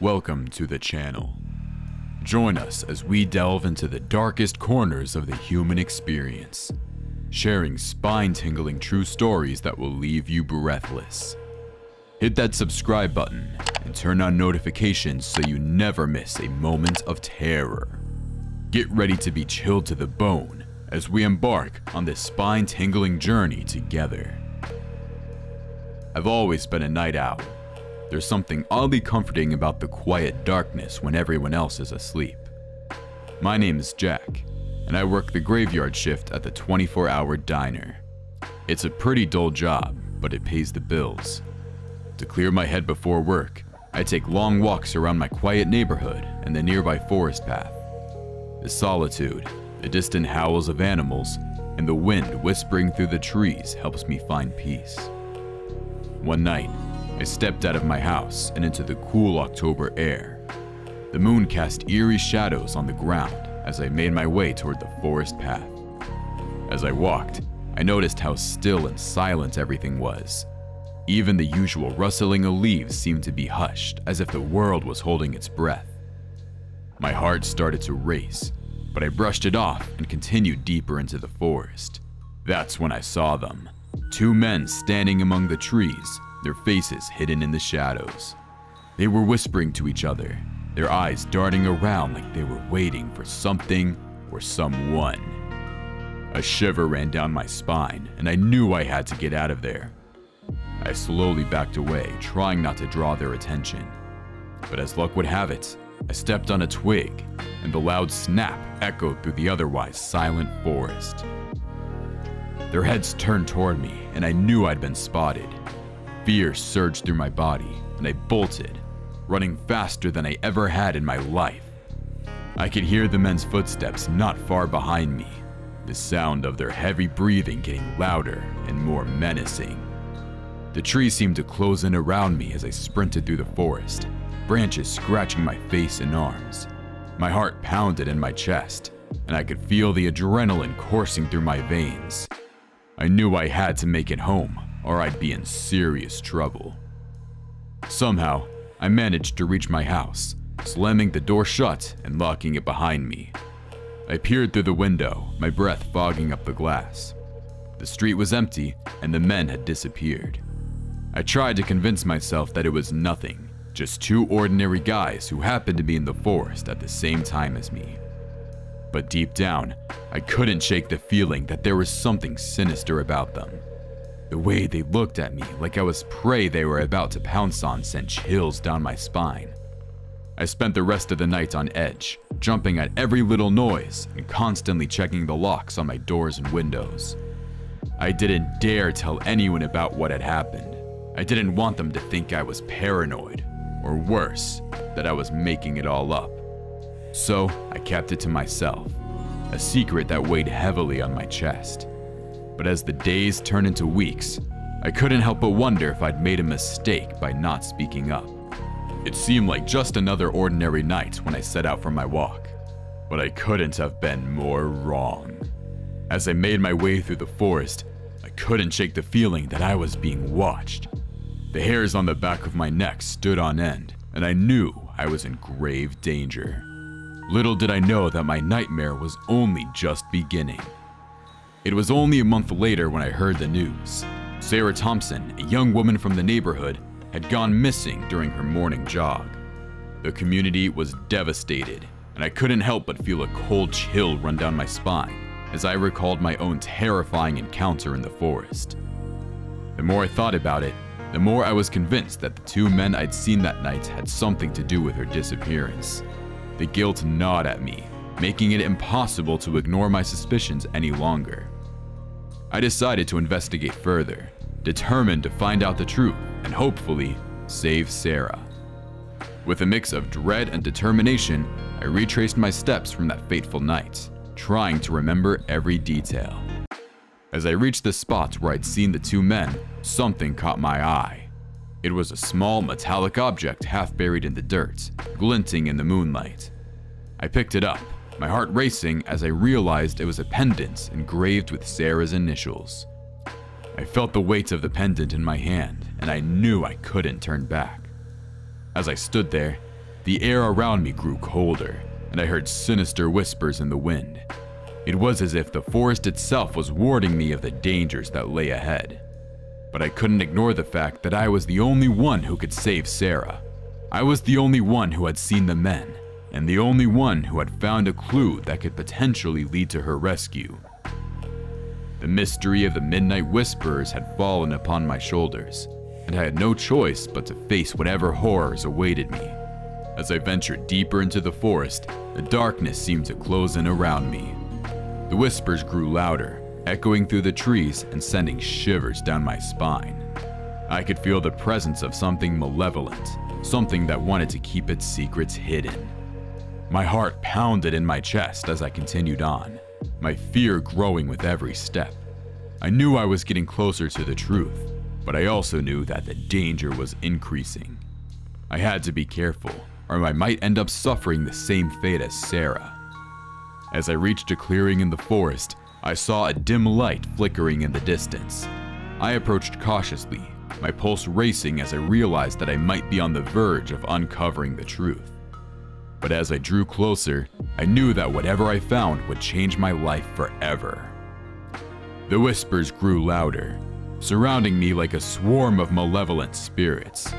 Welcome to the channel. Join us as we delve into the darkest corners of the human experience, sharing spine-tingling true stories that will leave you breathless. Hit that subscribe button and turn on notifications so you never miss a moment of terror. Get ready to be chilled to the bone as we embark on this spine-tingling journey together. I've always been a night owl. There's something oddly comforting about the quiet darkness when everyone else is asleep. My name is Jack, and I work the graveyard shift at the 24-hour diner. It's a pretty dull job, but it pays the bills. To clear my head before work, I take long walks around my quiet neighborhood and the nearby forest path. The solitude, the distant howls of animals, and the wind whispering through the trees helps me find peace. One night, I stepped out of my house and into the cool October air. The moon cast eerie shadows on the ground as I made my way toward the forest path. As I walked, I noticed how still and silent everything was. Even the usual rustling of leaves seemed to be hushed, as if the world was holding its breath. My heart started to race, but I brushed it off and continued deeper into the forest. That's when I saw them. Two men standing among the trees, their faces hidden in the shadows. They were whispering to each other, their eyes darting around like they were waiting for something or someone. A shiver ran down my spine, and I knew I had to get out of there. I slowly backed away, trying not to draw their attention. But as luck would have it, I stepped on a twig, and the loud snap echoed through the otherwise silent forest. Their heads turned toward me, and I knew I'd been spotted. Fear surged through my body, and I bolted, running faster than I ever had in my life. I could hear the men's footsteps not far behind me, the sound of their heavy breathing getting louder and more menacing. The trees seemed to close in around me as I sprinted through the forest, branches scratching my face and arms. My heart pounded in my chest, and I could feel the adrenaline coursing through my veins. I knew I had to make it home, or I'd be in serious trouble. Somehow, I managed to reach my house, slamming the door shut and locking it behind me. I peered through the window, my breath fogging up the glass. The street was empty, and the men had disappeared. I tried to convince myself that it was nothing, just two ordinary guys who happened to be in the forest at the same time as me. But deep down, I couldn't shake the feeling that there was something sinister about them. The way they looked at me like I was prey they were about to pounce on sent chills down my spine. I spent the rest of the night on edge, jumping at every little noise and constantly checking the locks on my doors and windows. I didn't dare tell anyone about what had happened. I didn't want them to think I was paranoid, or worse, that I was making it all up. So I kept it to myself, a secret that weighed heavily on my chest. But as the days turned into weeks, I couldn't help but wonder if I'd made a mistake by not speaking up. It seemed like just another ordinary night when I set out for my walk, but I couldn't have been more wrong. As I made my way through the forest, I couldn't shake the feeling that I was being watched. The hairs on the back of my neck stood on end, and I knew I was in grave danger. Little did I know that my nightmare was only just beginning. It was only a month later when I heard the news. Sarah Thompson, a young woman from the neighborhood, had gone missing during her morning jog. The community was devastated, and I couldn't help but feel a cold chill run down my spine as I recalled my own terrifying encounter in the forest. The more I thought about it, the more I was convinced that the two men I'd seen that night had something to do with her disappearance. The guilt gnawed at me, making it impossible to ignore my suspicions any longer. I decided to investigate further, determined to find out the truth and hopefully save Sarah. With a mix of dread and determination, I retraced my steps from that fateful night, trying to remember every detail. As I reached the spot where I'd seen the two men, something caught my eye. It was a small metallic object half buried in the dirt, glinting in the moonlight. I picked it up, my heart racing as I realized it was a pendant engraved with Sarah's initials. I felt the weight of the pendant in my hand, and I knew I couldn't turn back. As I stood there, The air around me grew colder, and I heard sinister whispers in the wind. It was as if the forest itself was warning me of the dangers that lay ahead. But I couldn't ignore the fact that I was the only one who could save Sarah. I was the only one who had seen the men, and the only one who had found a clue that could potentially lead to her rescue. The mystery of the Midnight Whisperers had fallen upon my shoulders, and I had no choice but to face whatever horrors awaited me. As I ventured deeper into the forest, the darkness seemed to close in around me. The whispers grew louder, echoing through the trees and sending shivers down my spine. I could feel the presence of something malevolent, something that wanted to keep its secrets hidden. My heart pounded in my chest as I continued on, my fear growing with every step. I knew I was getting closer to the truth, but I also knew that the danger was increasing. I had to be careful, or I might end up suffering the same fate as Sarah. As I reached a clearing in the forest, I saw a dim light flickering in the distance. I approached cautiously, my pulse racing as I realized that I might be on the verge of uncovering the truth. But as I drew closer, I knew that whatever I found would change my life forever. The whispers grew louder, surrounding me like a swarm of malevolent spirits.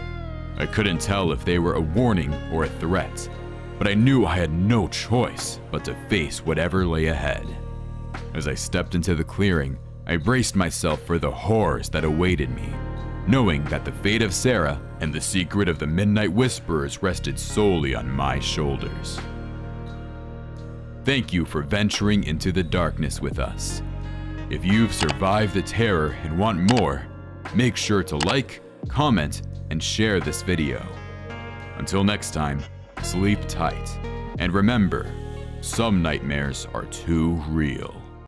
I couldn't tell if they were a warning or a threat, but I knew I had no choice but to face whatever lay ahead. As I stepped into the clearing, I braced myself for the horrors that awaited me, knowing that the fate of Sarah and the secret of the Midnight Whisperers rested solely on my shoulders. Thank you for venturing into the darkness with us. If you've survived the terror and want more, make sure to like, comment, and share this video. Until next time, sleep tight, and remember, some nightmares are too real.